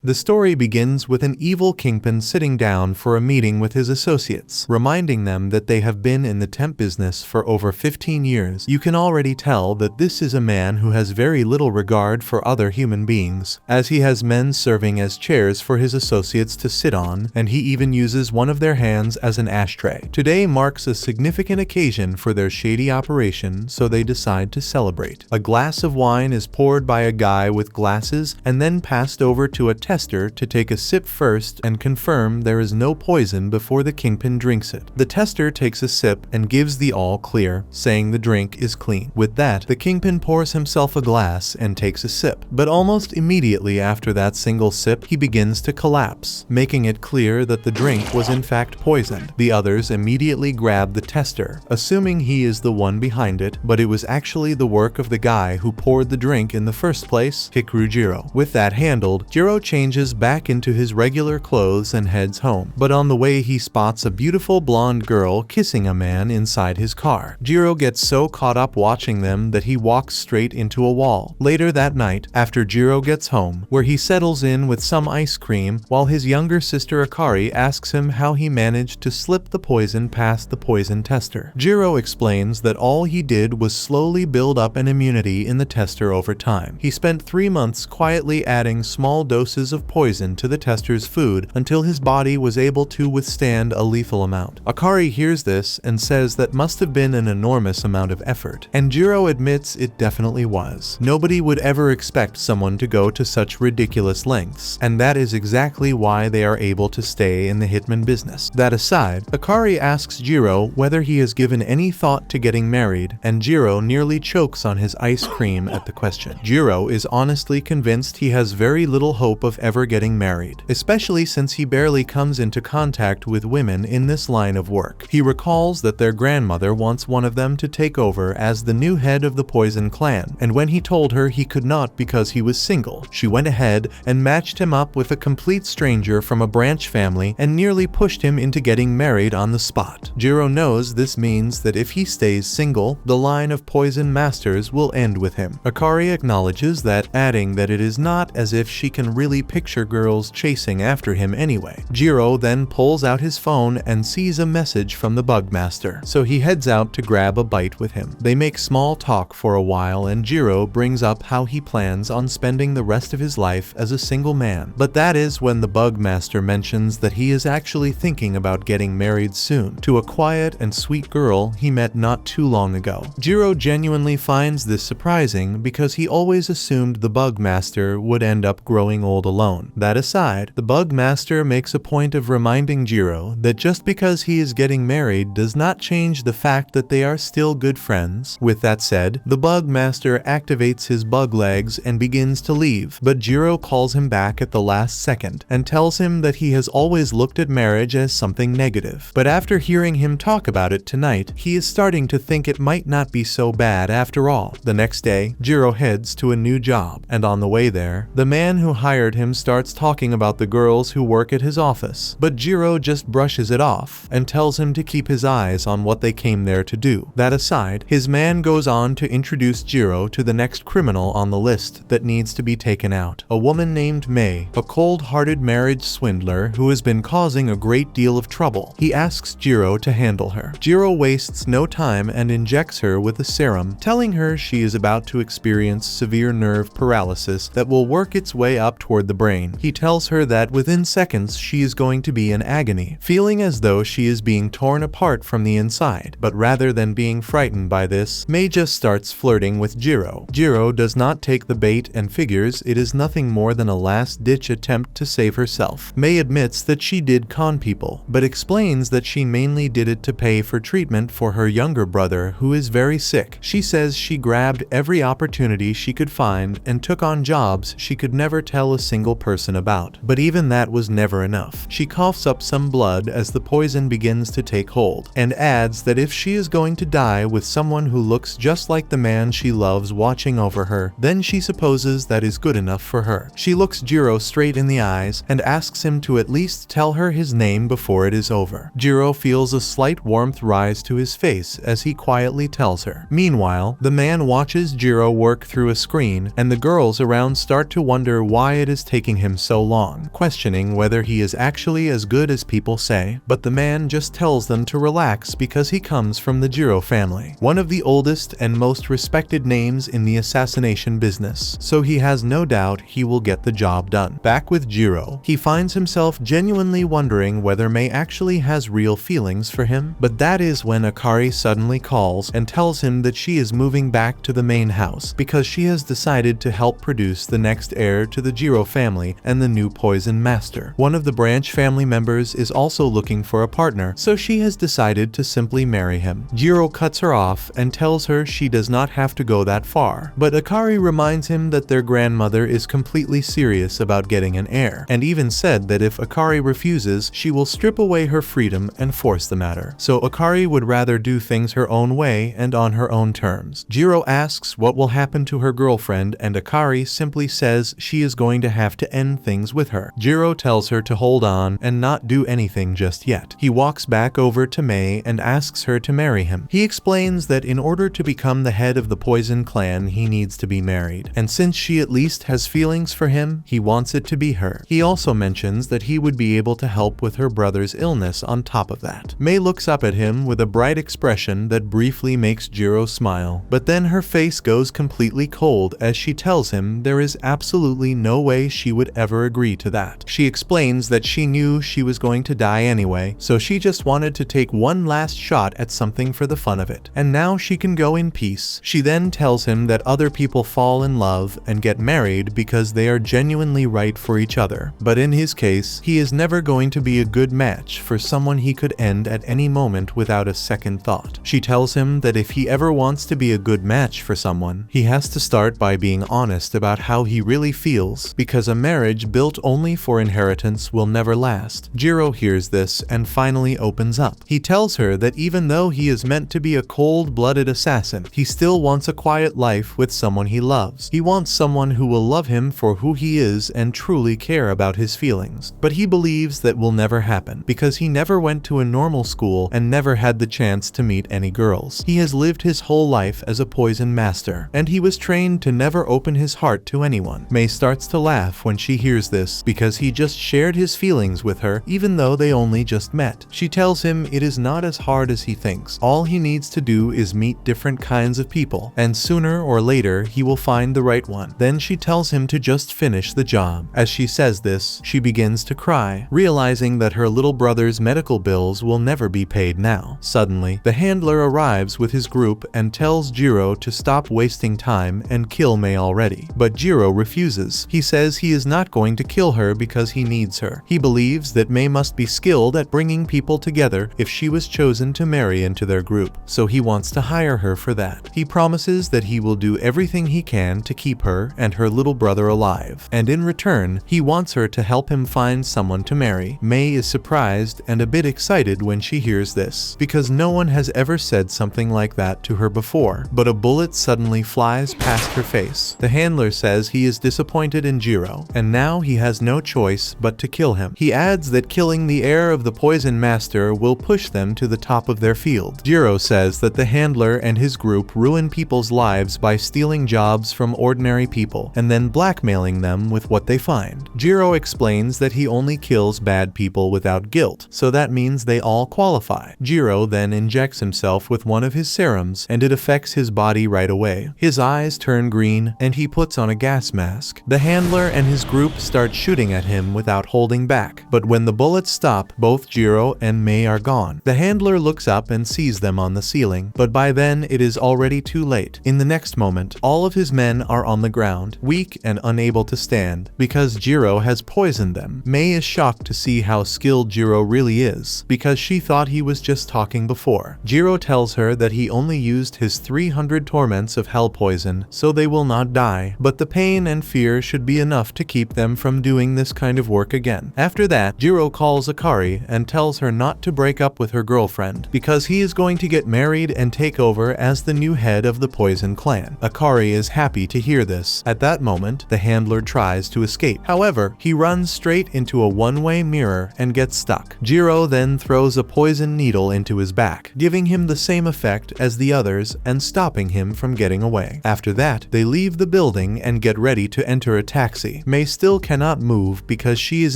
The story begins with an evil kingpin sitting down for a meeting with his associates, reminding them that they have been in the temp business for over 15 years. You can already tell that this is a man who has very little regard for other human beings, as he has men serving as chairs for his associates to sit on, and he even uses one of their hands as an ashtray. Today marks a significant occasion for their shady operation, so they decide to celebrate. A glass of wine is poured by a guy with glasses and then passed over to a tester to take a sip first and confirm there is no poison before the kingpin drinks it. The tester takes a sip and gives the all clear, saying the drink is clean. With that, the kingpin pours himself a glass and takes a sip. But almost immediately after that single sip, he begins to collapse, making it clear that the drink was in fact poisoned. The others immediately grab the tester, assuming he is the one behind it, but it was actually the work of the guy who poured the drink in the first place, Hikaru Jiro. With that handled, Jiro changes back into his regular clothes and heads home. But on the way he spots a beautiful blonde girl kissing a man inside his car. Jiro gets so caught up watching them that he walks straight into a wall. Later that night, after Jiro gets home, where he settles in with some ice cream, while his younger sister Akari asks him how he managed to slip the poison past the poison tester. Jiro explains that all he did was slowly build up an immunity in the tester over time. He spent 3 months quietly adding small doses of poison to the tester's food until his body was able to withstand a lethal amount. Akari hears this and says that must have been an enormous amount of effort, and Jiro admits it definitely was. Nobody would ever expect someone to go to such ridiculous lengths, and that is exactly why they are able to stay in the hitman business. That aside, Akari asks Jiro whether he has given any thought to getting married, and Jiro nearly chokes on his ice cream at the question. Jiro is honestly convinced he has very little hope of ever getting married, especially since he barely comes into contact with women in this line of work. He recalls that their grandmother wants one of them to take over as the new head of the Poison clan, and when he told her he could not because he was single, she went ahead and matched him up with a complete stranger from a branch family and nearly pushed him into getting married on the spot. Jiro knows this means that if he stays single, the line of Poison masters will end with him. Akari acknowledges that, adding that it is not as if she can really picture girls chasing after him anyway. Jiro then pulls out his phone and sees a message from the Bugmaster, so he heads out to grab a bite with him. They make small talk for a while and Jiro brings up how he plans on spending the rest of his life as a single man. But that is when the Bugmaster mentions that he is actually thinking about getting married soon to a quiet and sweet girl he met not too long ago. Jiro genuinely finds this surprising because he always assumed the Bugmaster would end up growing old alone. That aside, the Bugmaster makes a point of reminding Jiro that just because he is getting married does not change the fact that they are still good friends. With that said, the Bugmaster activates his bug legs and begins to leave, but Jiro calls him back at the last second and tells him that he has always looked at marriage as something negative. But after hearing him talk about it tonight, he is starting to think it might not be so bad after all. The next day, Jiro heads to a new job, and on the way there, the man who hired him starts talking about the girls who work at his office, but Jiro just brushes it off and tells him to keep his eyes on what they came there to do. That aside, his man goes on to introduce Jiro to the next criminal on the list that needs to be taken out, a woman named May, a cold-hearted marriage swindler who has been causing a great deal of trouble. He asks Jiro to handle her. Jiro wastes no time and injects her with a serum, telling her she is about to experience severe nerve paralysis that will work its way up toward the brain. He tells her that within seconds she is going to be in agony, feeling as though she is being torn apart from the inside. But rather than being frightened by this, May just starts flirting with Jiro. Jiro does not take the bait and figures it is nothing more than a last-ditch attempt to save herself. May admits that she did con people, but explains that she mainly did it to pay for treatment for her younger brother who is very sick. She says she grabbed every opportunity she could find and took on jobs she could never tell a single person about. But even that was never enough. She coughs up some blood as the poison begins to take hold, and adds that if she is going to die with someone who looks just like the man she loves watching over her, then she supposes that is good enough for her. She looks Jiro straight in the eyes and asks him to at least tell her his name before it is over. Jiro feels a slight warmth rise to his face as he quietly tells her. Meanwhile, the man watches Jiro work through a screen, and the girls around start to wonder why it is taking him so long, questioning whether he is actually as good as people say. But the man just tells them to relax because he comes from the Jiro family, one of the oldest and most respected names in the assassination business, so he has no doubt he will get the job done. Back with Jiro, he finds himself genuinely wondering whether Mei actually has real feelings for him, but that is when Akari suddenly calls and tells him that she is moving back to the main house because she has decided to help produce the next heir to the Jiro family and the new poison master. One of the branch family members is also looking for a partner, so she has decided to simply marry him. Jiro cuts her off and tells her she does not have to go that far, but Akari reminds him that their grandmother is completely serious about getting an heir, and even said that if Akari refuses, she will strip away her freedom and force the matter. So Akari would rather do things her own way and on her own terms. Jiro asks what will happen to her girlfriend, and Akari simply says she is going to have to end things with her. Jiro tells her to hold on and not do anything just yet. He walks back over to Mei and asks her to marry him. He explains that in order to become the head of the Poison clan, he needs to be married, and since she at least has feelings for him, he wants it to be her. He also mentions that he would be able to help with her brother's illness on top of that. Mei looks up at him with a bright expression that briefly makes Jiro smile, but then her face goes completely cold as she tells him there is absolutely no way she would ever agree to that. She explains that she knew she was going to die anyway, so she just wanted to take one last shot at something for the fun of it, and now she can go in peace. She then tells him that other people fall in love and get married because they are genuinely right for each other, but in his case, he is never going to be a good match for someone he could end at any moment without a second thought. She tells him that if he ever wants to be a good match for someone, he has to start by being honest about how he really feels, because a marriage built only for inheritance will never last. Jiro hears this and finally opens up. He tells her that even though he is meant to be a cold-blooded assassin, he still wants a quiet life with someone he loves. He wants someone who will love him for who he is and truly care about his feelings. But he believes that will never happen because he never went to a normal school and never had the chance to meet any girls. He has lived his whole life as a poison master, and he was trained to never open his heart to anyone. Mei starts to laugh when she hears this because he just shared his feelings with her even though they only just met. She tells him it is not as hard as he thinks. All he needs to do is meet different kinds of people, and sooner or later he will find the right one. Then she tells him to just finish the job. As she says this, she begins to cry, realizing that her little brother's medical bills will never be paid now. Suddenly, the handler arrives with his group and tells Jiro to stop wasting time and kill Mei already. But Jiro refuses. He says he is not going to kill her because he needs her. He believes that Mei must be skilled at bringing people together if she was chosen to marry into their group, so he wants to hire her for that. He promises that he will do everything he can to keep her and her little brother alive, and in return, he wants her to help him find someone to marry. Mei is surprised and a bit excited when she hears this, because no one has ever said something like that to her before, but a bullet suddenly flies past her face. The handler says he is disappointed in Jiro, and now he has no choice but to kill him. He adds that killing the heir of the poison master will push them to the top of their field. Jiro says that the handler and his group ruin people's lives by stealing jobs from ordinary people and then blackmailing them with what they find. Jiro explains that he only kills bad people without guilt, so that means they all qualify. Jiro then injects himself with one of his serums, and it affects his body right away. His eyes turn green, and he puts on a gas mask. The handler and his group start shooting at him without holding back, but when the bullets stop, both Jiro and Mei are gone. The handler looks up and sees them on the ceiling, but by then it is already too late. In the next moment, all of his men are on the ground, weak and unable to stand, because Jiro has poisoned them. Mei is shocked to see how skilled Jiro really is, because she thought he was just talking before. Jiro tells her that he only used his 300 torments of hell poison, so they will not die, but the pain and fear should be enough to keep them from doing this kind of work again. After that, Jiro calls Akari and tells her not to break up with her girlfriend, because he is going to get married and take over as the new head of the Poison clan. Akari is happy to hear this. At that moment, the handler tries to escape. However, he runs straight into a one-way mirror and gets stuck. Jiro then throws a poison needle into his back, giving him the same effect as the others and stopping him from getting away. After that, they leave the building and get ready to enter a taxi. quickly. Mei still cannot move because she is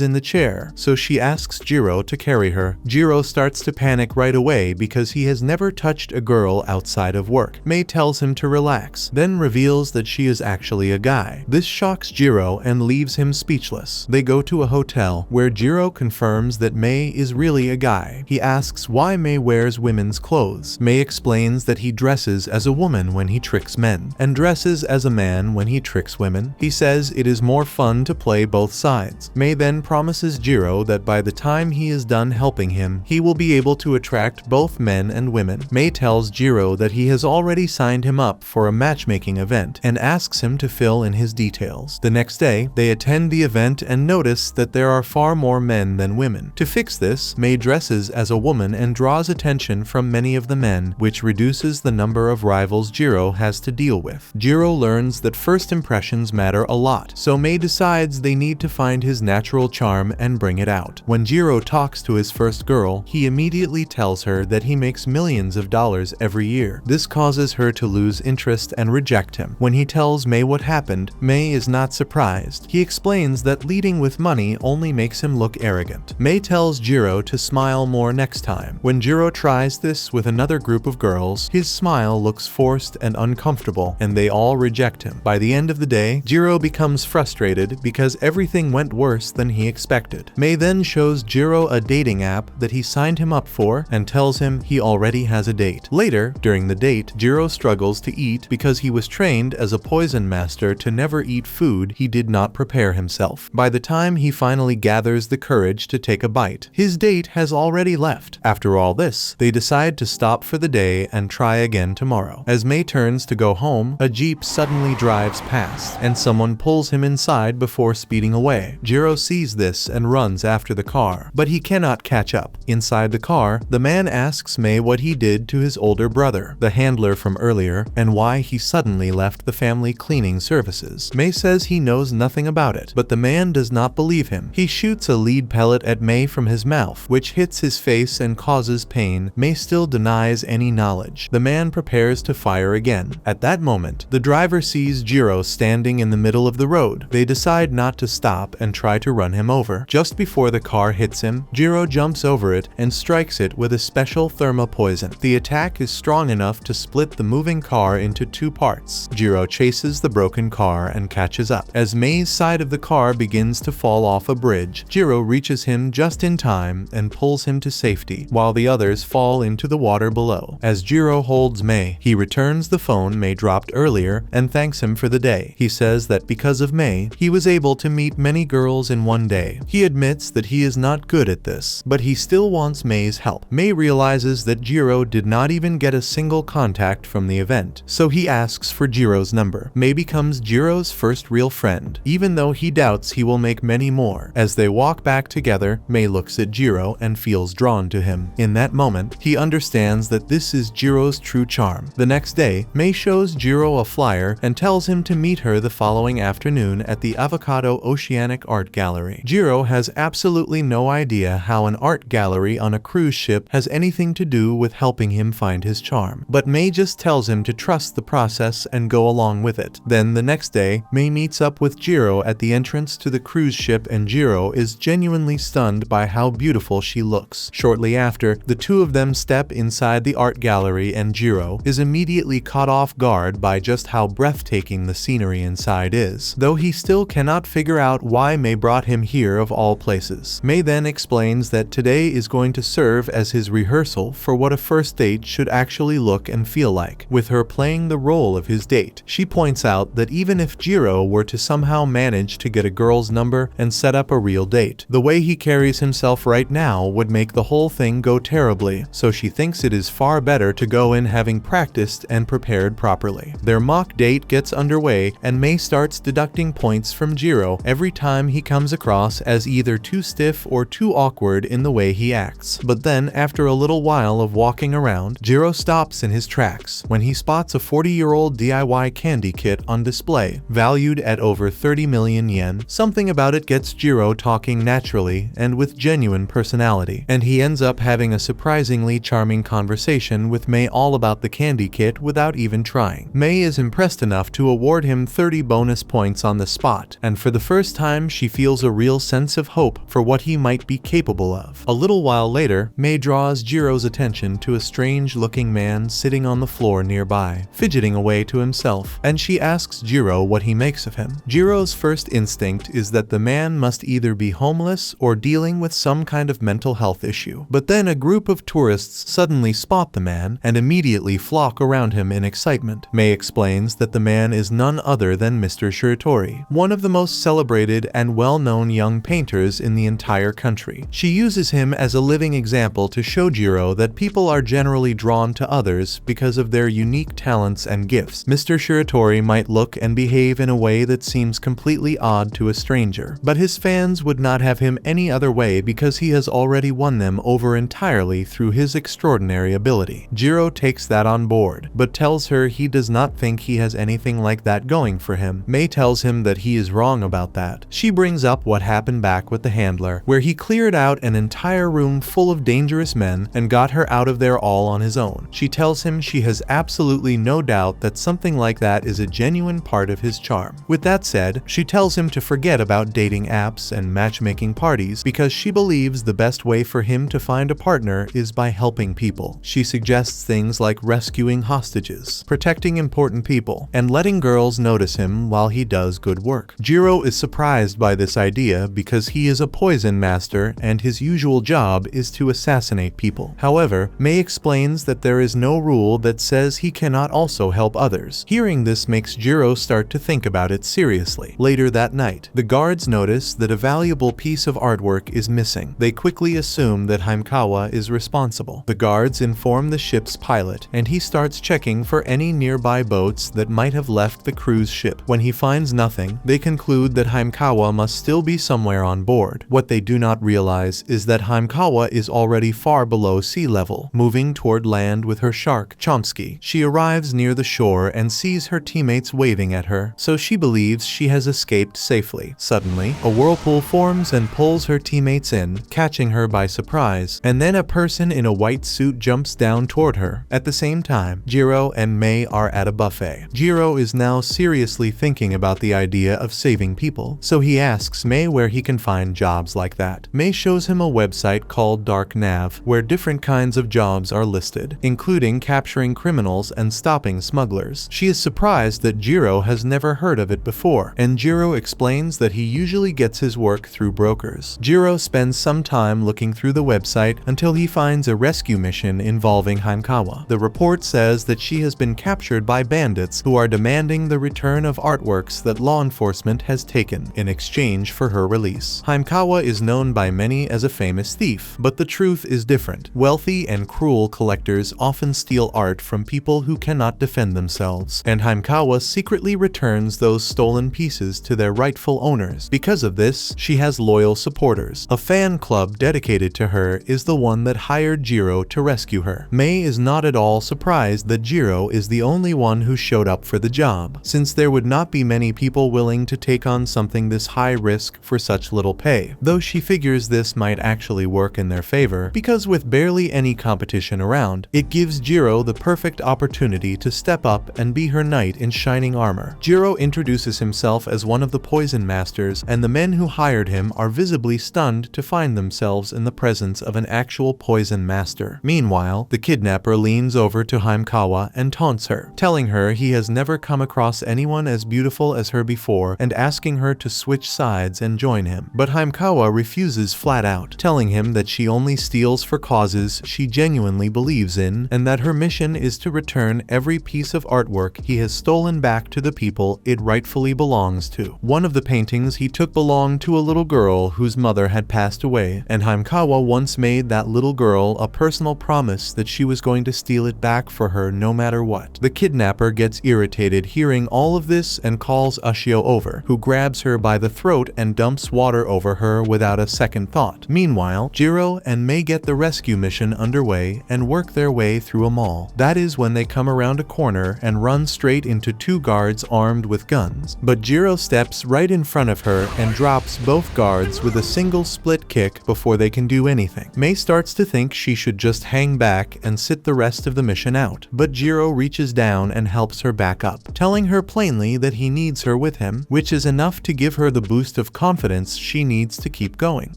in the chair, so she asks Jiro to carry her. Jiro starts to panic right away because he has never touched a girl outside of work. Mei tells him to relax, then reveals that she is actually a guy. This shocks Jiro and leaves him speechless. They go to a hotel where Jiro confirms that Mei is really a guy. He asks why Mei wears women's clothes. Mei explains that he dresses as a woman when he tricks men, and dresses as a man when he tricks women. He says it is more fun to play both sides. Mei then promises Jiro that by the time he is done helping him, he will be able to attract both men and women. Mei tells Jiro that he has already signed him up for a matchmaking event and asks him to fill in his details. The next day, they attend the event and notice that there are far more men than women. To fix this, Mei dresses as a woman and draws attention from many of the men, which reduces the number of rivals Jiro has to deal with. Jiro learns that first impressions matter a lot, so Mei decides they need to find his natural charm and bring it out. When Jiro talks to his first girl, he immediately tells her that he makes millions of dollars every year. This causes her to lose interest and reject him. When he tells Mei what happened, Mei is not surprised. He explains that leading with money only makes him look arrogant. Mei tells Jiro to smile more next time. When Jiro tries this with another group of girls, his smile looks forced and uncomfortable, and they all reject him. By the end of the day, Jiro becomes frustrated because everything went worse than he expected. Mei then shows Jiro a dating app that he signed him up for and tells him he already has a date. Later, during the date, Jiro struggles to eat because he was trained as a poison master to never eat food he did not prepare himself. By the time he finally gathers the courage to take a bite, his date has already left. After all this, they decide to stop for the day and try again tomorrow. As Mei turns to go home, a jeep suddenly drives past, and someone pulls him inside before speeding away. Jiro sees this and runs after the car, but he cannot catch up. Inside the car, the man asks Mei what he did to his older brother, the handler from earlier, and why he suddenly left the family cleaning services. Mei says he knows nothing about it, but the man does not believe him. He shoots a lead pellet at Mei from his mouth, which hits his face and causes pain. Mei still denies any knowledge. The man prepares to fire again. At that moment, the driver sees Jiro standing in the middle of the road. They decide not to stop and try to run him over. Just before the car hits him, Jiro jumps over it and strikes it with a special thermo poison. The attack is strong enough to split the moving car into two parts. Jiro chases the broken car and catches up. As Mei's side of the car begins to fall off a bridge, Jiro reaches him just in time and pulls him to safety, while the others fall into the water below. As Jiro holds Mei, he returns the phone Mei dropped earlier and thanks him for the day. He says that because of Mei, he was able to meet many girls in one day. He admits that he is not good at this, but he still wants Mei's help. Mei realizes that Jiro did not even get a single contact from the event, so he asks for Jiro's number. Mei becomes Jiro's first real friend, even though he doubts he will make many more. As they walk back together, Mei looks at Jiro and feels drawn to him. In that moment, he understands that this is Jiro's true charm. The next day, Mei shows Jiro a flyer and tells him to meet her the following afternoon at the Avocado Oceanic Art Gallery. Jiro has absolutely no idea how an art gallery on a cruise ship has anything to do with helping him find his charm, but Mei just tells him to trust the process and go along with it. Then the next day, Mei meets up with Jiro at the entrance to the cruise ship and Jiro is genuinely stunned by how beautiful she looks. Shortly after, the two of them step inside the art gallery and Jiro is immediately caught off guard by just how breathtaking the scenery inside is, though he still cannot figure out why Mei brought him here of all places. Mei then explains that today is going to serve as his rehearsal for what a first date should actually look and feel like, with her playing the role of his date. She points out that even if Jiro were to somehow manage to get a girl's number and set up a real date, the way he carries himself right now would make the whole thing go terribly, so she thinks it is far better to go in having practiced and prepared properly. Their mock date gets underway and Mei starts deducting points from Jiro every time he comes across as either too stiff or too awkward in the way he acts. But then, after a little while of walking around, Jiro stops in his tracks when he spots a 40-year-old DIY candy kit on display, valued at over 30 million yen. Something about it gets Jiro talking naturally and with genuine personality, and he ends up having a surprisingly charming conversation with Mei all about the candy kit without even trying. Mei is impressed enough to award him 30 bonus points on the spot hot, and for the first time she feels a real sense of hope for what he might be capable of. A little while later, Mei draws Jiro's attention to a strange-looking man sitting on the floor nearby, fidgeting away to himself, and she asks Jiro what he makes of him. Jiro's first instinct is that the man must either be homeless or dealing with some kind of mental health issue. But then a group of tourists suddenly spot the man and immediately flock around him in excitement. Mei explains that the man is none other than Mr. Shiratori, one of the most celebrated and well-known young painters in the entire country. She uses him as a living example to show Jiro that people are generally drawn to others because of their unique talents and gifts. Mr. Shiratori might look and behave in a way that seems completely odd to a stranger, but his fans would not have him any other way because he has already won them over entirely through his extraordinary ability. Jiro takes that on board, but tells her he does not think he has anything like that going for him. Mei tells him that he is wrong about that. She brings up what happened back with the handler, where he cleared out an entire room full of dangerous men and got her out of there all on his own. She tells him she has absolutely no doubt that something like that is a genuine part of his charm. With that said, she tells him to forget about dating apps and matchmaking parties because she believes the best way for him to find a partner is by helping people. She suggests things like rescuing hostages, protecting important people, and letting girls notice him while he does good work. Jiro is surprised by this idea because he is a poison master and his usual job is to assassinate people. However, Mei explains that there is no rule that says he cannot also help others. Hearing this makes Jiro start to think about it seriously. Later that night, the guards notice that a valuable piece of artwork is missing. They quickly assume that Himekawa is responsible. The guards inform the ship's pilot, and he starts checking for any nearby boats that might have left the cruise ship. When he finds nothing, they conclude that Himekawa must still be somewhere on board. What they do not realize is that Himekawa is already far below sea level, moving toward land with her shark, Chomsky. She arrives near the shore and sees her teammates waving at her, so she believes she has escaped safely. Suddenly, a whirlpool forms and pulls her teammates in, catching her by surprise, and then a person in a white suit jumps down toward her. At the same time, Jiro and Mei are at a buffet. Jiro is now seriously thinking about the idea of saving people, so he asks Mei where he can find jobs like that. Mei shows him a website called Dark Nav, where different kinds of jobs are listed, including capturing criminals and stopping smugglers. She is surprised that Jiro has never heard of it before, and Jiro explains that he usually gets his work through brokers. Jiro spends some time looking through the website until he finds a rescue mission involving Himekawa. The report says that she has been captured by bandits who are demanding the return of artworks that law enforcement has taken in exchange for her release. Himekawa is known by many as a famous thief, but the truth is different. Wealthy and cruel collectors often steal art from people who cannot defend themselves, and Himekawa secretly returns those stolen pieces to their rightful owners. Because of this, she has loyal supporters. A fan club dedicated to her is the one that hired Jiro to rescue her. Mei is not at all surprised that Jiro is the only one who showed up for the job, since there would not be many people willing to take on something this high risk for such little pay, though she figures this might actually work in their favor, because with barely any competition around, it gives Jiro the perfect opportunity to step up and be her knight in shining armor. Jiro introduces himself as one of the poison masters, and the men who hired him are visibly stunned to find themselves in the presence of an actual poison master. Meanwhile, the kidnapper leans over to Himekawa and taunts her, telling her he has never come across anyone as beautiful as her before and asking her to switch sides and join him. But Himekawa refuses flat out, telling him that she only steals for causes she genuinely believes in and that her mission is to return every piece of artwork he has stolen back to the people it rightfully belongs to. One of the paintings he took belonged to a little girl whose mother had passed away, and Himekawa once made that little girl a personal promise that she was going to steal it back for her no matter what. The kidnapper gets irritated hearing all of this and calls Ushio over, who grabs her by the throat and dumps water over her without a second thought. Meanwhile, Jiro and Mei get the rescue mission underway and work their way through a mall. That is when they come around a corner and run straight into two guards armed with guns. But Jiro steps right in front of her and drops both guards with a single split kick before they can do anything. Mei starts to think she should just hang back and sit the rest of the mission out, but Jiro reaches down and helps her back up, telling her plainly that he needs her with him again, which is enough to give her the boost of confidence she needs to keep going.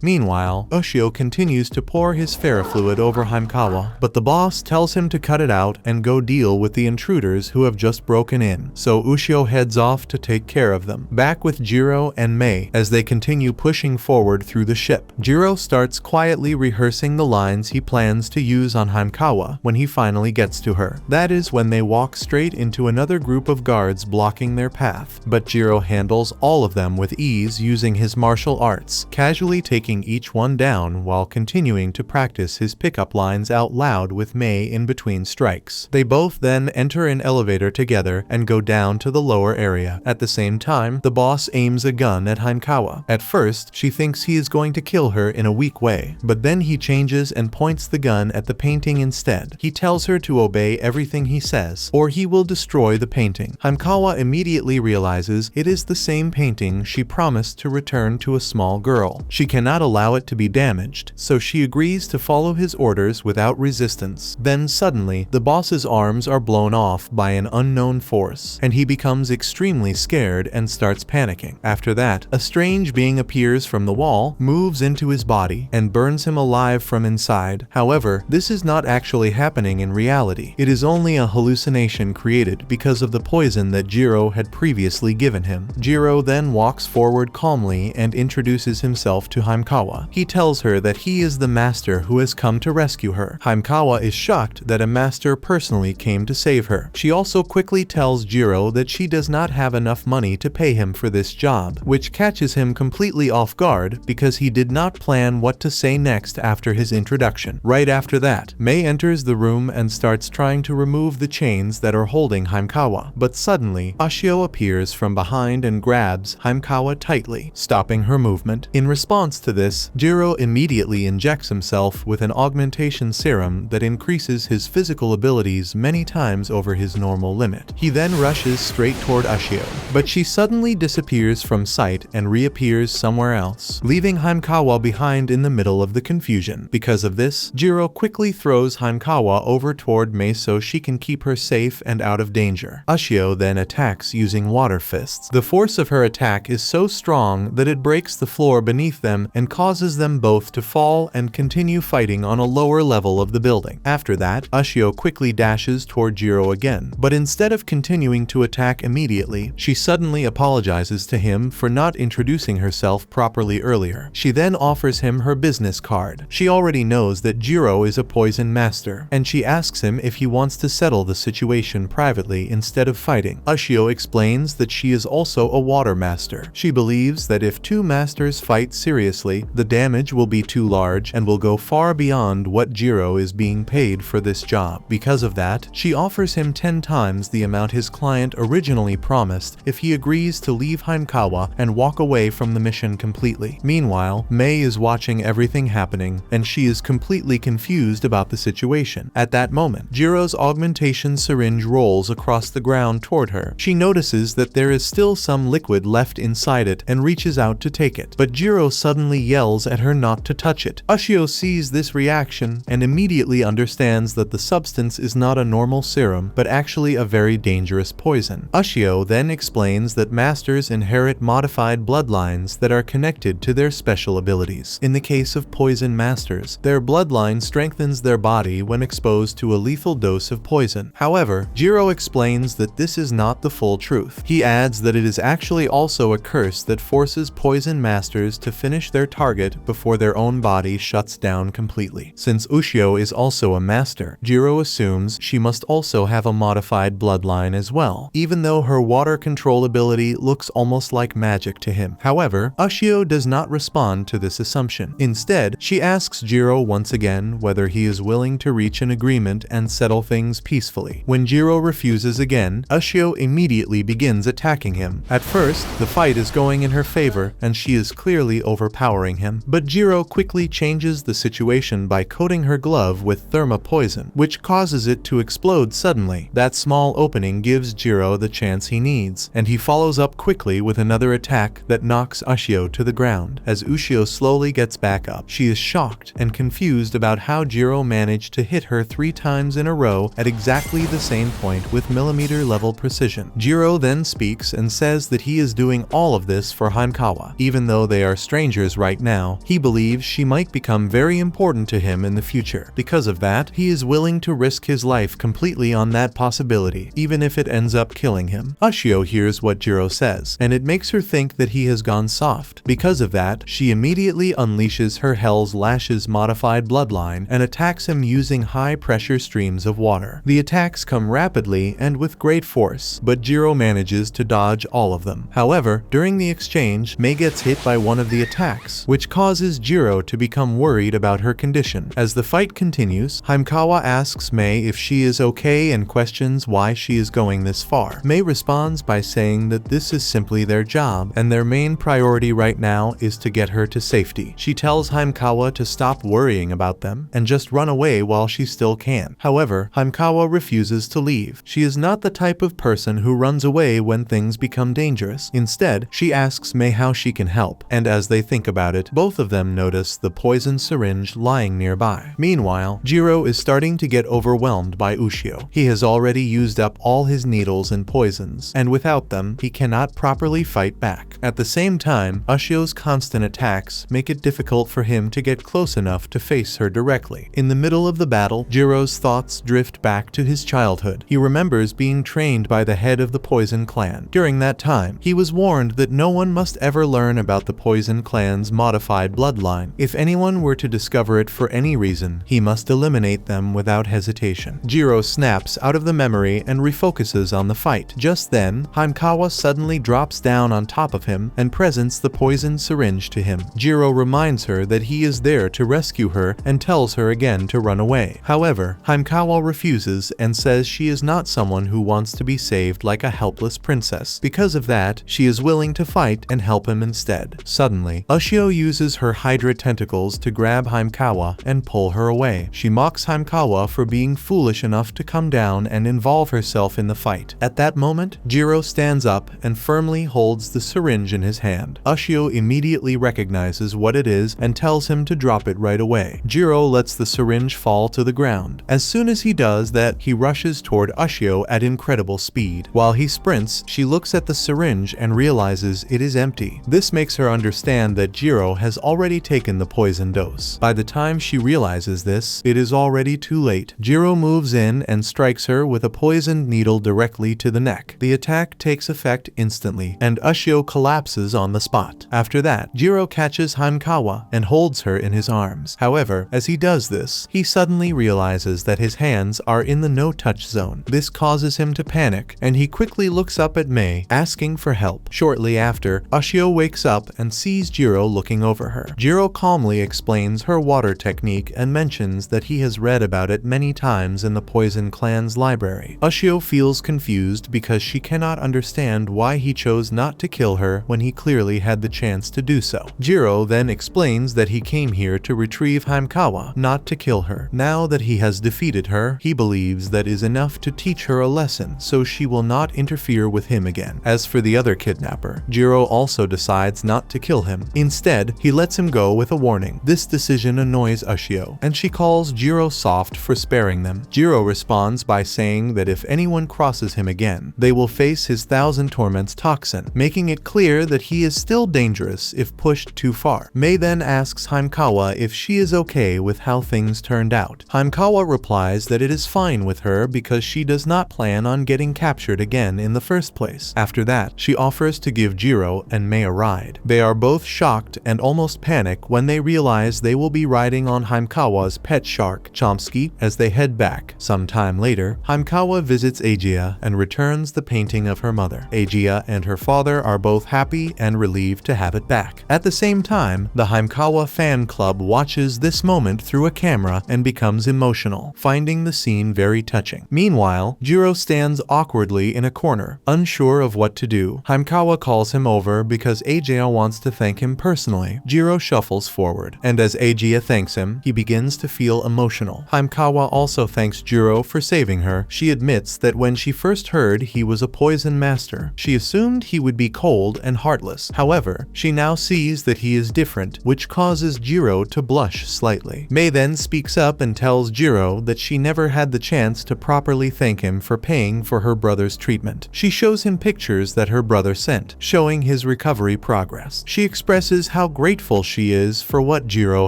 Meanwhile, Ushio continues to pour his ferrofluid over Himekawa, but the boss tells him to cut it out and go deal with the intruders who have just broken in. So Ushio heads off to take care of them. Back with Jiro and Mei as they continue pushing forward through the ship. Jiro starts quietly rehearsing the lines he plans to use on Himekawa when he finally gets to her. That is when they walk straight into another group of guards blocking their path, but Jiro handles all of them with ease using his martial arts, casually taking each one down while continuing to practice his pickup lines out loud with Mei in between strikes. They both then enter an elevator together and go down to the lower area. At the same time, the boss aims a gun at Himekawa. At first, she thinks he is going to kill her in a weak way, but then he changes and points the gun at the painting instead. He tells her to obey everything he says, or he will destroy the painting. Himekawa immediately realizes it is the same painting she promised to return to a small girl. She cannot allow it to be damaged, so she agrees to follow his orders without resistance. Then suddenly, the boss's arms are blown off by an unknown force, and he becomes extremely scared and starts panicking. After that, a strange being appears from the wall, moves into his body, and burns him alive from inside. However, this is not actually happening in reality. It is only a hallucination created because of the poison that Jiro had previously given him. Jiro then walks forward calmly and introduces himself to Himekawa. He tells her that he is the master who has come to rescue her. Himekawa is shocked that a master personally came to save her. She also quickly tells Jiro that she does not have enough money to pay him for this job, which catches him completely off guard because he did not plan what to say next after his introduction. Right after that, Mei enters the room and starts trying to remove the chains that are holding Himekawa, but suddenly, Ushio appears from behind and grabs Himekawa tightly, stopping her movement. In response to this, Jiro immediately injects himself with an augmentation serum that increases his physical abilities many times over his normal limit. He then rushes straight toward Ushio, but she suddenly disappears from sight and reappears somewhere else, leaving Himekawa behind in the middle of the confusion. Because of this, Jiro quickly throws Himekawa over toward Mei so she can keep her safe and out of danger. Ushio then attacks using water fists. The force of her attack is so strong that it breaks the floor beneath them and causes them both to fall and continue fighting on a lower level of the building. After that, Ushio quickly dashes toward Jiro again, but instead of continuing to attack immediately, she suddenly apologizes to him for not introducing herself properly earlier. She then offers him her business card. She already knows that Jiro is a poison master, and she asks him if he wants to settle the situation privately instead of fighting. Ushio explains that she is also a water master. She believes that if two masters fight seriously, the damage will be too large and will go far beyond what Jiro is being paid for this job. Because of that, she offers him 10 times the amount his client originally promised if he agrees to leave Himekawa and walk away from the mission completely. Meanwhile, Mei is watching everything happening, and she is completely confused about the situation. At that moment, Jiro's augmentation syringe rolls across the ground toward her. She notices that there is still some liquid left inside it and reaches out to take it, but Jiro suddenly yells at her not to touch it. Ushio sees this reaction and immediately understands that the substance is not a normal serum, but actually a very dangerous poison. Ushio then explains that masters inherit modified bloodlines that are connected to their special abilities. In the case of poison masters, their bloodline strengthens their body when exposed to a lethal dose of poison. However, Jiro explains that this is not the full truth. He adds that it is actually also a curse that forces poison masters to finish their target before their own body shuts down completely. Since Ushio is also a master, Jiro assumes she must also have a modified bloodline as well, even though her water control ability looks almost like magic to him. However, Ushio does not respond to this assumption. Instead, she asks Jiro once again whether he is willing to reach an agreement and settle things peacefully. When Jiro refuses again, Ushio immediately begins attacking him. At first, the fight is going in her favor, and she is clearly overpowering him, but Jiro quickly changes the situation by coating her glove with thermopoison, which causes it to explode suddenly. That small opening gives Jiro the chance he needs, and he follows up quickly with another attack that knocks Ushio to the ground. As Ushio slowly gets back up, she is shocked and confused about how Jiro managed to hit her 3 times in a row at exactly the same point with millimeter level precision. Jiro then speaks and says says that he is doing all of this for Himekawa. Even though they are strangers right now, he believes she might become very important to him in the future. Because of that, he is willing to risk his life completely on that possibility, even if it ends up killing him. Ushio hears what Jiro says, and it makes her think that he has gone soft. Because of that, she immediately unleashes her Hell's Lashes modified bloodline and attacks him using high-pressure streams of water. The attacks come rapidly and with great force, but Jiro manages to dodge all of them. However, during the exchange, Mei gets hit by one of the attacks, which causes Jiro to become worried about her condition. As the fight continues, Himekawa asks Mei if she is okay and questions why she is going this far. Mei responds by saying that this is simply their job, and their main priority right now is to get her to safety. She tells Himekawa to stop worrying about them and just run away while she still can. However, Himekawa refuses to leave. She is not the type of person who runs away when things become dangerous. Instead, she asks Mei how she can help, and as they think about it, both of them notice the poison syringe lying nearby. Meanwhile, Jiro is starting to get overwhelmed by Ushio. He has already used up all his needles and poisons, and without them, he cannot properly fight back. At the same time, Ushio's constant attacks make it difficult for him to get close enough to face her directly. In the middle of the battle, Jiro's thoughts drift back to his childhood. He remembers being trained by the head of the Poison Clan. During that time, he was warned that no one must ever learn about the Poison Clan's modified bloodline. If anyone were to discover it for any reason, he must eliminate them without hesitation. Jiro snaps out of the memory and refocuses on the fight. Just then, Himekawa suddenly drops down on top of him and presents the poison syringe to him. Jiro reminds her that he is there to rescue her and tells her again to run away. However, Himekawa refuses and says she is not someone who wants to be saved like a helpless princess. Because of that, she is willing to fight and help him instead. Suddenly, Ushio uses her Hydra tentacles to grab Himekawa and pull her away. She mocks Himekawa for being foolish enough to come down and involve herself in the fight. At that moment, Jiro stands up and firmly holds the syringe in his hand. Ushio immediately recognizes what it is and tells him to drop it right away. Jiro lets the syringe fall to the ground. As soon as he does that, he rushes toward Ushio at incredible speed. While he sprints, she looks at the syringe and realizes it is empty. This makes her understand that Jiro has already taken the poison dose. By the time she realizes this, it is already too late. Jiro moves in and strikes her with a poisoned needle directly to the neck. The attack takes effect instantly, and Ushio collapses on the spot. After that, Jiro catches Himekawa and holds her in his arms. However, as he does this, he suddenly realizes that his hands are in the no-touch zone. This causes him to panic, and he quickly looks up at Mei, asking for help. Shortly after, Ushio wakes up and sees Jiro looking over her. Jiro calmly explains her water technique and mentions that he has read about it many times in the Poison Clan's library. Ushio feels confused because she cannot understand why he chose not to kill her when he clearly had the chance to do so. Jiro then explains that he came here to retrieve Himekawa, not to kill her. Now that he has defeated her, he believes that is enough to teach her a lesson, so she will not interfere with him again. As for the other kidnapper, Jiro also decides not to kill him. Instead, he lets him go with a warning. This decision annoys Ushio, and she calls Jiro soft for sparing them. Jiro responds by saying that if anyone crosses him again, they will face his Thousand Torments toxin, making it clear that he is still dangerous if pushed too far. Mei then asks Himekawa if she is okay with how things turned out. Himekawa replies that it is fine with her because she does not plan on getting captured again in the first place. After that, she offers to give Jiro and Mei a ride. They are both shocked and almost panic when they realize they will be riding on Himekawa's pet shark, Chomsky, as they head back. Some time later, Himekawa visits Aegea and returns the painting of her mother. Aegea and her father are both happy and relieved to have it back. At the same time, the Himekawa fan club watches this moment through a camera and becomes emotional, finding the scene very touching. Meanwhile, Jiro stands awkwardly in a corner, unsure of what to do. Himekawa calls him over because Aegea wants to thank him personally. Jiro shuffles forward, and as Aegea thanks him, he begins to feel emotional. Himekawa also thanks Jiro for saving her. She admits that when she first heard he was a poison master, she assumed he would be cold and heartless. However, she now sees that he is different, which causes Jiro to blush slightly. Mei then speaks up and tells Jiro that she never had the chance to properly thank him for paying for her brother's treatment. She shows him pictures pictures that her brother sent, showing his recovery progress. She expresses how grateful she is for what Jiro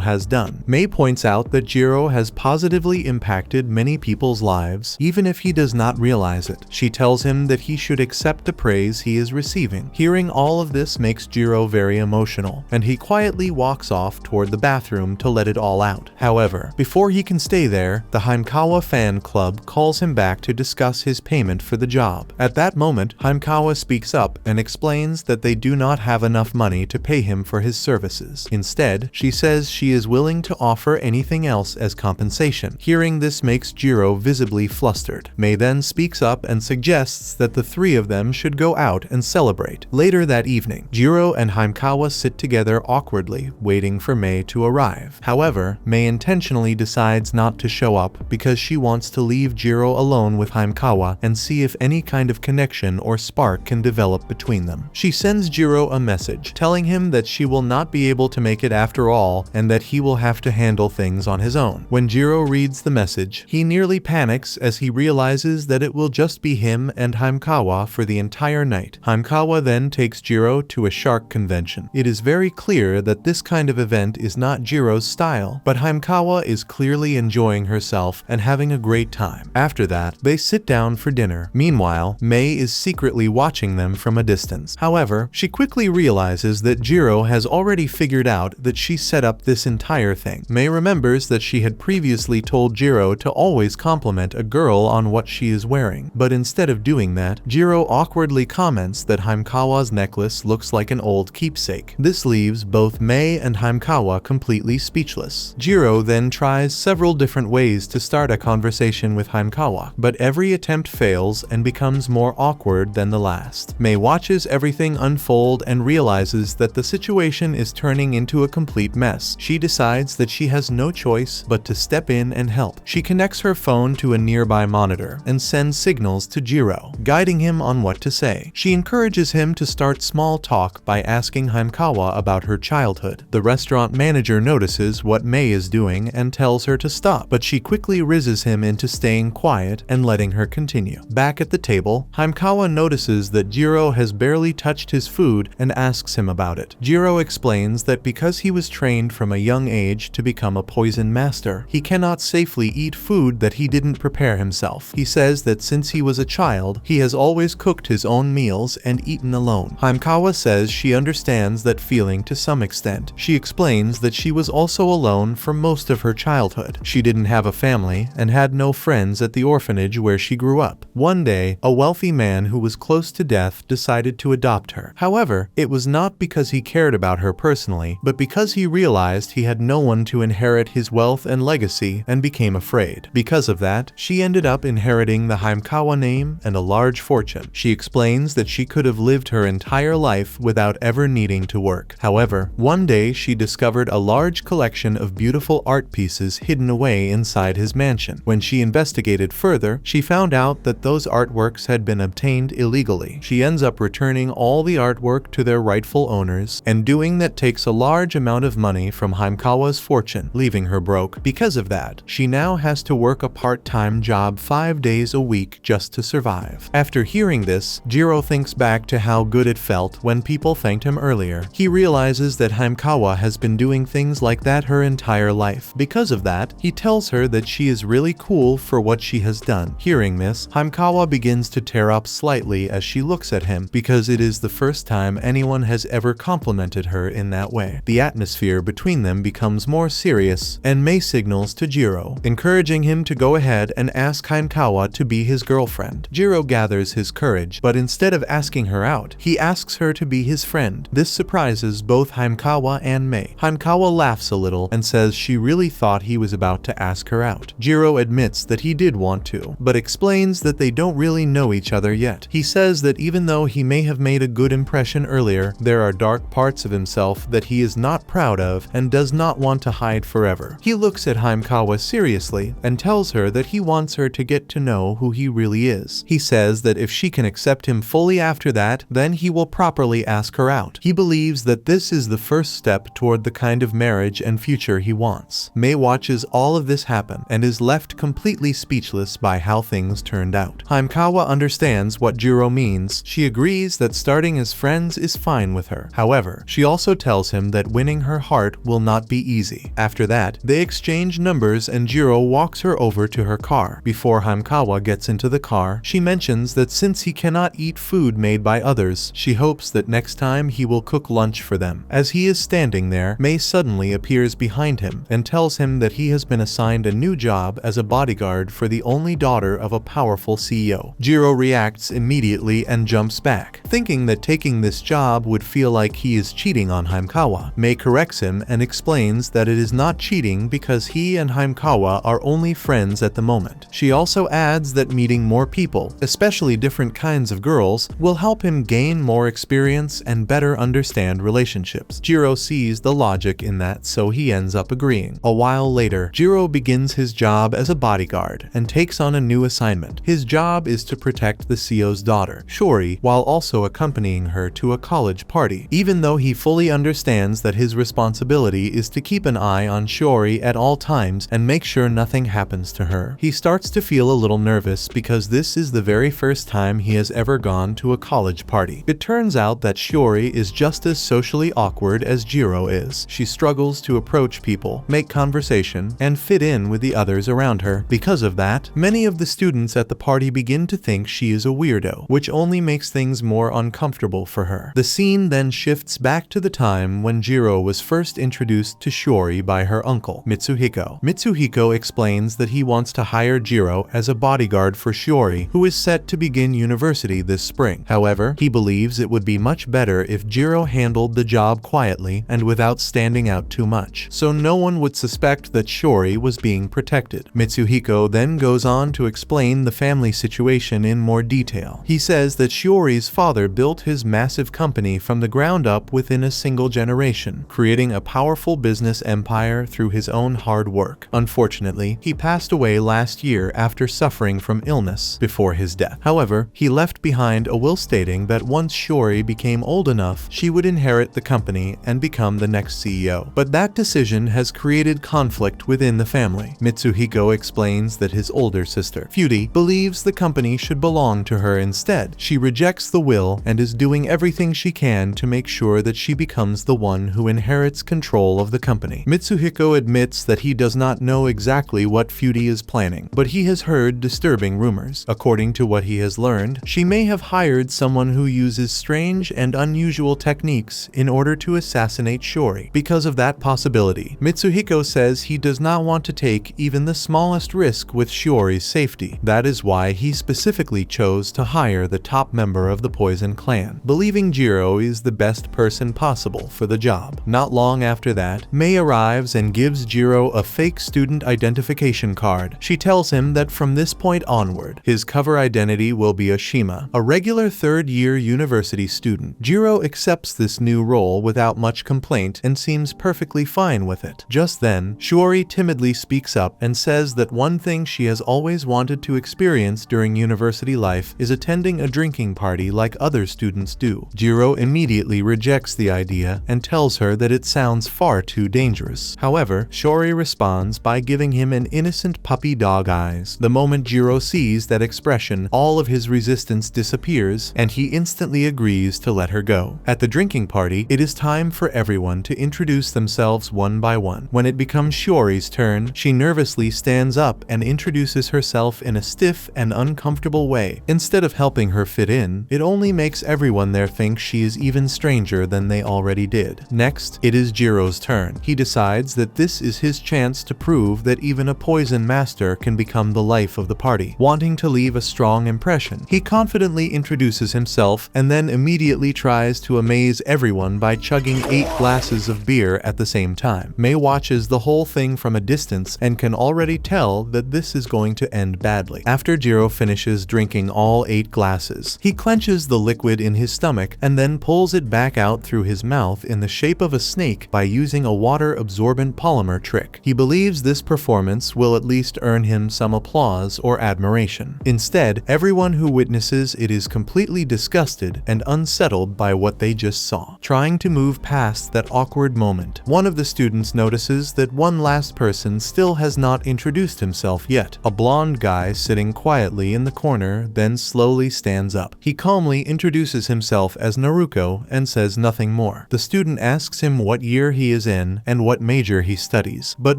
has done. Mei points out that Jiro has positively impacted many people's lives, even if he does not realize it. She tells him that he should accept the praise he is receiving. Hearing all of this makes Jiro very emotional, and he quietly walks off toward the bathroom to let it all out. However, before he can stay there, the Himekawa fan club calls him back to discuss his payment for the job. At that moment, Himekawa speaks up and explains that they do not have enough money to pay him for his services. Instead, she says she is willing to offer anything else as compensation. Hearing this makes Jiro visibly flustered. Mei then speaks up and suggests that the three of them should go out and celebrate. Later that evening, Jiro and Himekawa sit together awkwardly, waiting for Mei to arrive. However, Mei intentionally decides not to show up because she wants to leave Jiro alone with Himekawa and see if any kind of connection or spark can develop between them. She sends Jiro a message, telling him that she will not be able to make it after all and that he will have to handle things on his own. When Jiro reads the message, he nearly panics as he realizes that it will just be him and Himekawa for the entire night. Himekawa then takes Jiro to a shark convention. It is very clear that this kind of event is not Jiro's style, but Himekawa is clearly enjoying herself and having a great time. After that, they sit down for dinner. Meanwhile, Mei is secretly watching them from a distance. However, she quickly realizes that Jiro has already figured out that she set up this entire thing. Mei remembers that she had previously told Jiro to always compliment a girl on what she is wearing, but instead of doing that, Jiro awkwardly comments that Himekawa's necklace looks like an old keepsake. This leaves both Mei and Himekawa completely speechless. Jiro then tries several different ways to start a conversation with Himekawa, but every attempt fails and becomes more awkward than the last. Mei watches everything unfold and realizes that the situation is turning into a complete mess. She decides that she has no choice but to step in and help. She connects her phone to a nearby monitor and sends signals to Jiro, guiding him on what to say. She encourages him to start small talk by asking Himekawa about her childhood. The restaurant manager notices what Mei is doing and tells her to stop, but she quickly rizzes him into staying quiet and letting her continue. Back at the table, Himekawa notices that Jiro has barely touched his food and asks him about it. Jiro explains that because he was trained from a young age to become a poison master, he cannot safely eat food that he didn't prepare himself. He says that since he was a child, he has always cooked his own meals and eaten alone. Himekawa says she understands that feeling to some extent. She explains that she was also alone for most of her childhood. She didn't have a family and had no friends at the orphanage where she grew up. One day, a wealthy man who was close to death decided to adopt her. However, it was not because he cared about her personally, but because he realized he had no one to inherit his wealth and legacy and became afraid. Because of that, she ended up inheriting the Himekawa name and a large fortune. She explains that she could have lived her entire life without ever needing to work. However, one day she discovered a large collection of beautiful art pieces hidden away inside his mansion. When she investigated further, she found out that those artworks had been obtained illegally. She ends up returning all the artwork to their rightful owners, and doing that takes a large amount of money from Himekawa's fortune, leaving her broke. Because of that, she now has to work a part-time job 5 days a week just to survive. After hearing this, Jiro thinks back to how good it felt when people thanked him earlier. He realizes that Himekawa has been doing things like that her entire life. Because of that, he tells her that she is really cool for what she has done. Hearing this, Himekawa begins to tear up slightly as she looks at him, because it is the first time anyone has ever complimented her in that way. The atmosphere between them becomes more serious, and Mei signals to Jiro, encouraging him to go ahead and ask Himekawa to be his girlfriend. Jiro gathers his courage, but instead of asking her out, he asks her to be his friend. This surprises both Himekawa and Mei. Himekawa laughs a little and says she really thought he was about to ask her out. Jiro admits that he did want to, but explains that they don't really know each other yet. He says that even though he may have made a good impression earlier, there are dark parts of himself that he is not proud of and does not want to hide forever. He looks at Himekawa seriously and tells her that he wants her to get to know who he really is. He says that if she can accept him fully after that, then he will properly ask her out. He believes that this is the first step toward the kind of marriage and future he wants. Mei watches all of this happen and is left completely speechless by how things turned out. Himekawa understands what Jiro means means, she agrees that starting as friends is fine with her. However, she also tells him that winning her heart will not be easy. After that, they exchange numbers and Jiro walks her over to her car. Before Himekawa gets into the car, she mentions that since he cannot eat food made by others, she hopes that next time he will cook lunch for them. As he is standing there, Mei suddenly appears behind him and tells him that he has been assigned a new job as a bodyguard for the only daughter of a powerful CEO. Jiro reacts immediately and jumps back, thinking that taking this job would feel like he is cheating on Himekawa. Mei corrects him and explains that it is not cheating because he and Himekawa are only friends at the moment. She also adds that meeting more people, especially different kinds of girls, will help him gain more experience and better understand relationships. Jiro sees the logic in that, so he ends up agreeing. A while later, Jiro begins his job as a bodyguard and takes on a new assignment. His job is to protect the CEO's daughter, Shori, while also accompanying her to a college party. Even though he fully understands that his responsibility is to keep an eye on Shori at all times and make sure nothing happens to her, he starts to feel a little nervous because this is the very first time he has ever gone to a college party. It turns out that Shori is just as socially awkward as Jiro is. She struggles to approach people, make conversation, and fit in with the others around her. Because of that, many of the students at the party begin to think she is a weirdo, which only makes things more uncomfortable for her. The scene then shifts back to the time when Jiro was first introduced to Shori by her uncle, Mitsuhiko. Mitsuhiko explains that he wants to hire Jiro as a bodyguard for Shori, who is set to begin university this spring. However, he believes it would be much better if Jiro handled the job quietly and without standing out too much, so no one would suspect that Shori was being protected. Mitsuhiko then goes on to explain the family situation in more detail. He says that Shiori's father built his massive company from the ground up within a single generation, creating a powerful business empire through his own hard work. Unfortunately, he passed away last year after suffering from illness before his death. However, he left behind a will stating that once Shori became old enough, she would inherit the company and become the next CEO. But that decision has created conflict within the family. Mitsuhiko explains that his older sister, Fudy, believes the company should belong to her instead. She rejects the will and is doing everything she can to make sure that she becomes the one who inherits control of the company. Mitsuhiko admits that he does not know exactly what Fudy is planning, but he has heard disturbing rumors. According to what he has learned, she may have hired someone who uses strange and unusual techniques in order to assassinate Shori. Because of that possibility, Mitsuhiko says he does not want to take even the smallest risk with Shiori's safety. That is why he specifically chose to hire the top member of the Poison Clan, believing Jiro is the best person possible for the job. Not long after that, Mei arrives and gives Jiro a fake student identification card. She tells him that from this point onward, his cover identity will be Oshima, a regular third-year university student. Jiro accepts this new role without much complaint and seems perfectly fine with it. Just then, Shiori timidly speaks up and says that one thing she has always wanted to experience during university life is attending a drinking party like other students do. Jiro immediately rejects the idea and tells her that it sounds far too dangerous. However, Shiori responds by giving him an innocent puppy dog eyes. The moment Jiro sees that expression, all of his resistance disappears and he instantly agrees to let her go. At the drinking party, it is time for everyone to introduce themselves one by one. When it becomes Shiori's turn, she nervously stands up and introduces herself in a stiff and uncomfortable way. Instead of helping her fit in, it only makes everyone there think she is even stranger than they already did. Next, it is Jiro's turn. He decides that this is his chance to prove that even a poison master can become the life of the party. Wanting to leave a strong impression, he confidently introduces himself and then immediately tries to amaze everyone by chugging 8 glasses of beer at the same time. Mei watches the whole thing from a distance and can already tell that this is going to end badly. After Jiro finishes drinking all 8 glasses, he clenches the liquid in his stomach and then pulls it back out through his mouth in the shape of a snake by using a water-absorbent polymer trick. He believes this performance will at least earn him some applause or admiration. Instead, everyone who witnesses it is completely disgusted and unsettled by what they just saw. Trying to move past that awkward moment, one of the students notices that one last person still has not introduced himself yet. A blonde guy sitting quietly in the corner then slowly stands stands up. He calmly introduces himself as Naruko and says nothing more. The student asks him what year he is in and what major he studies, but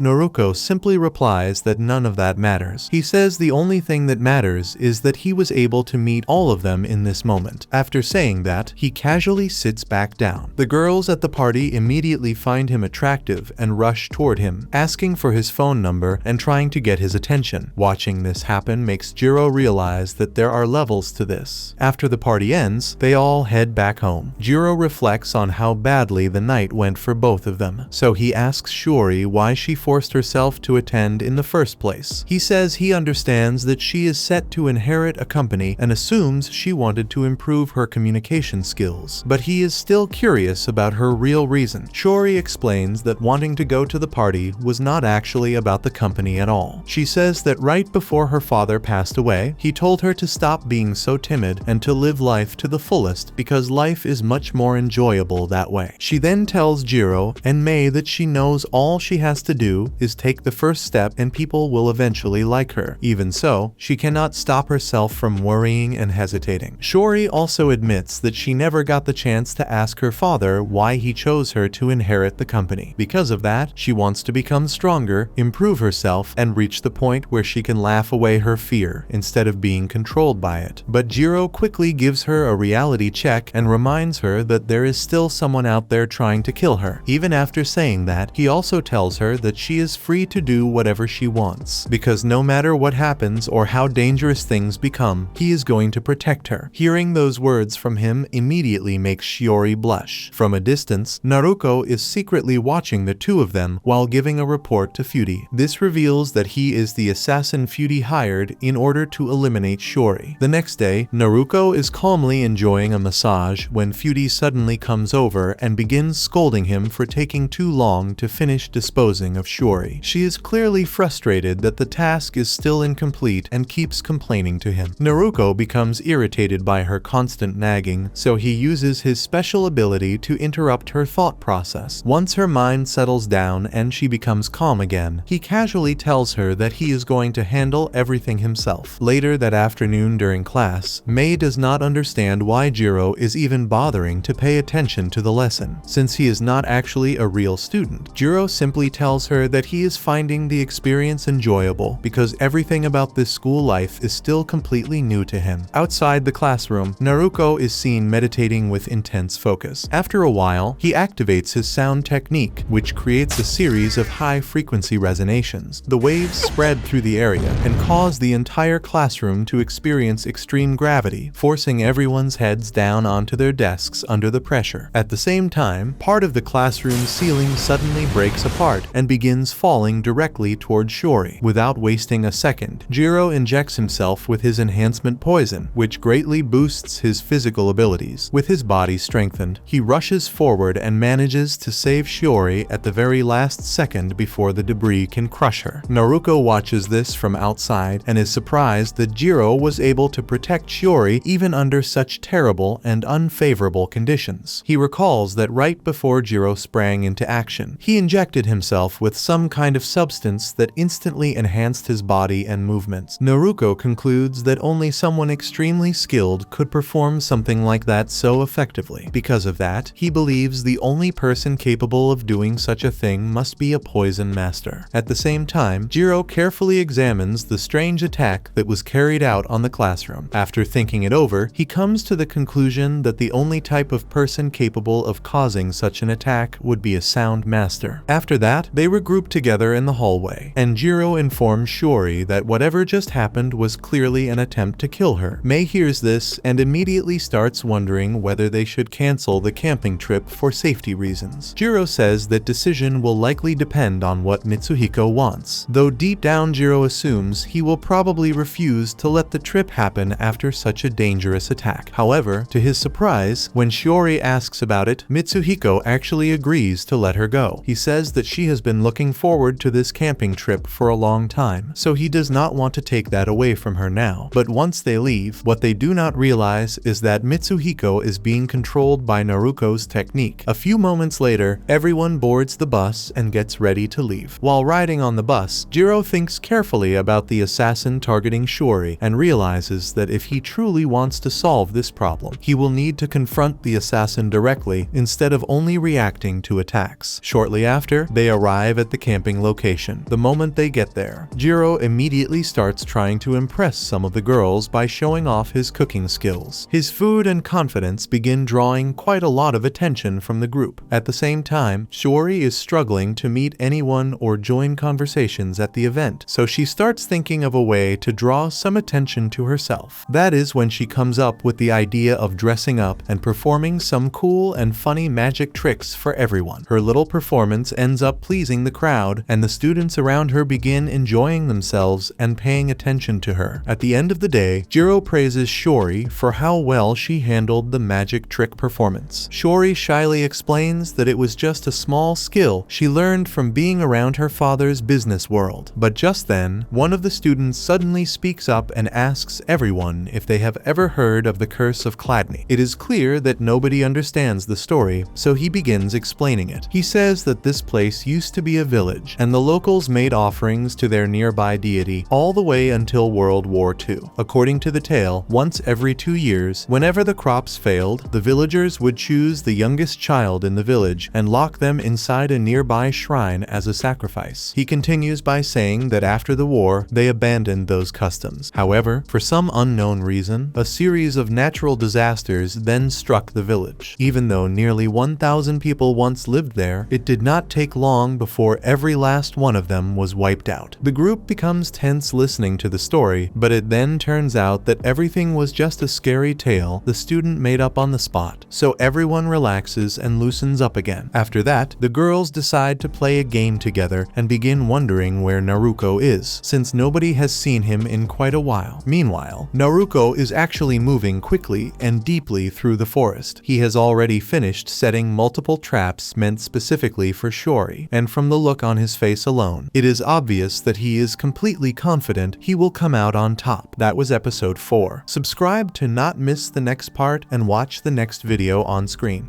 Naruko simply replies that none of that matters. He says the only thing that matters is that he was able to meet all of them in this moment. After saying that, he casually sits back down. The girls at the party immediately find him attractive and rush toward him, asking for his phone number and trying to get his attention. Watching this happen makes Jiro realize that there are levels to this. After the party ends, they all head back home. Jiro reflects on how badly the night went for both of them, so he asks Shiori why she forced herself to attend in the first place. He says he understands that she is set to inherit a company and assumes she wanted to improve her communication skills, but he is still curious about her real reason. Shiori explains that wanting to go to the party was not actually about the company at all. She says that right before her father passed away, he told her to stop being so timid and to live life to the fullest because life is much more enjoyable that way. She then tells Jiro and Mei that she knows all she has to do is take the first step and people will eventually like her. Even so, she cannot stop herself from worrying and hesitating. Shiori also admits that she never got the chance to ask her father why he chose her to inherit the company. Because of that, she wants to become stronger, improve herself, and reach the point where she can laugh away her fear instead of being controlled by it. But Jiro quickly gives her a reality check and reminds her that there is still someone out there trying to kill her. Even after saying that, he also tells her that she is free to do whatever she wants, because no matter what happens or how dangerous things become, he is going to protect her. Hearing those words from him immediately makes Shiori blush. From a distance, Naruko is secretly watching the two of them while giving a report to Fudy. This reveals that he is the assassin Fudy hired in order to eliminate Shiori. The next day, Naruko is calmly enjoying a massage when Fudy suddenly comes over and begins scolding him for taking too long to finish disposing of Shiori. She is clearly frustrated that the task is still incomplete and keeps complaining to him. Naruko becomes irritated by her constant nagging, so he uses his special ability to interrupt her thought process. Once her mind settles down and she becomes calm again, he casually tells her that he is going to handle everything himself. Later that afternoon during class, Mei does not understand why Jiro is even bothering to pay attention to the lesson, since he is not actually a real student. Jiro simply tells her that he is finding the experience enjoyable because everything about this school life is still completely new to him. Outside the classroom, Naruko is seen meditating with intense focus. After a while, he activates his sound technique, which creates a series of high-frequency resonations. The waves spread through the area and cause the entire classroom to experience extreme gravity, forcing everyone's heads down onto their desks under the pressure. At the same time, part of the classroom ceiling suddenly breaks apart and begins falling directly toward Shiori. Without wasting a second, Jiro injects himself with his enhancement poison, which greatly boosts his physical abilities. With his body strengthened, he rushes forward and manages to save Shiori at the very last second before the debris can crush her. Naruko watches this from outside and is surprised that Jiro was able to protect Shiori even under such terrible and unfavorable conditions. He recalls that right before Jiro sprang into action, he injected himself with some kind of substance that instantly enhanced his body and movements. Naruko concludes that only someone extremely skilled could perform something like that so effectively. Because of that, he believes the only person capable of doing such a thing must be a poison master. At the same time, Jiro carefully examines the strange attack that was carried out on the classroom. After thinking it over, he comes to the conclusion that the only type of person capable of causing such an attack would be a sound master. After that, they regroup together in the hallway, and Jiro informs Shiori that whatever just happened was clearly an attempt to kill her. Mei hears this and immediately starts wondering whether they should cancel the camping trip for safety reasons. Jiro says that decision will likely depend on what Mitsuhiko wants, though deep down Jiro assumes he will probably refuse to let the trip happen after such a dangerous attack. However, to his surprise, when Shiori asks about it, Mitsuhiko actually agrees to let her go. He says that she has been looking forward to this camping trip for a long time, so he does not want to take that away from her now. But once they leave, what they do not realize is that Mitsuhiko is being controlled by Naruko's technique. A few moments later, everyone boards the bus and gets ready to leave. While riding on the bus, Jiro thinks carefully about the assassin targeting Shiori and realizes that if he truly truly wants to solve this problem, he will need to confront the assassin directly instead of only reacting to attacks. Shortly after, they arrive at the camping location. The moment they get there, Jiro immediately starts trying to impress some of the girls by showing off his cooking skills. His food and confidence begin drawing quite a lot of attention from the group. At the same time, Shiori is struggling to meet anyone or join conversations at the event, so she starts thinking of a way to draw some attention to herself. That is when she comes up with the idea of dressing up and performing some cool and funny magic tricks for everyone. Her little performance ends up pleasing the crowd, and the students around her begin enjoying themselves and paying attention to her. At the end of the day, Jiro praises Shiori for how well she handled the magic trick performance. Shiori shyly explains that it was just a small skill she learned from being around her father's business world. But just then, one of the students suddenly speaks up and asks everyone if they have ever heard of the curse of Chladni. It is clear that nobody understands the story, so he begins explaining it. He says that this place used to be a village, and the locals made offerings to their nearby deity all the way until World War II. According to the tale, once every 2 years, whenever the crops failed, the villagers would choose the youngest child in the village and lock them inside a nearby shrine as a sacrifice. He continues by saying that after the war, they abandoned those customs. However, for some unknown reason, a series of natural disasters then struck the village. Even though nearly 1,000 people once lived there, it did not take long before every last one of them was wiped out. The group becomes tense listening to the story, but it then turns out that everything was just a scary tale the student made up on the spot, so everyone relaxes and loosens up again. After that, the girls decide to play a game together and begin wondering where Naruko is, since nobody has seen him in quite a while. Meanwhile, Naruko is actually moving quickly and deeply through the forest. He has already finished setting multiple traps meant specifically for Shiori, and from the look on his face alone, it is obvious that he is completely confident he will come out on top. That was episode 4. Subscribe to not miss the next part and watch the next video on screen.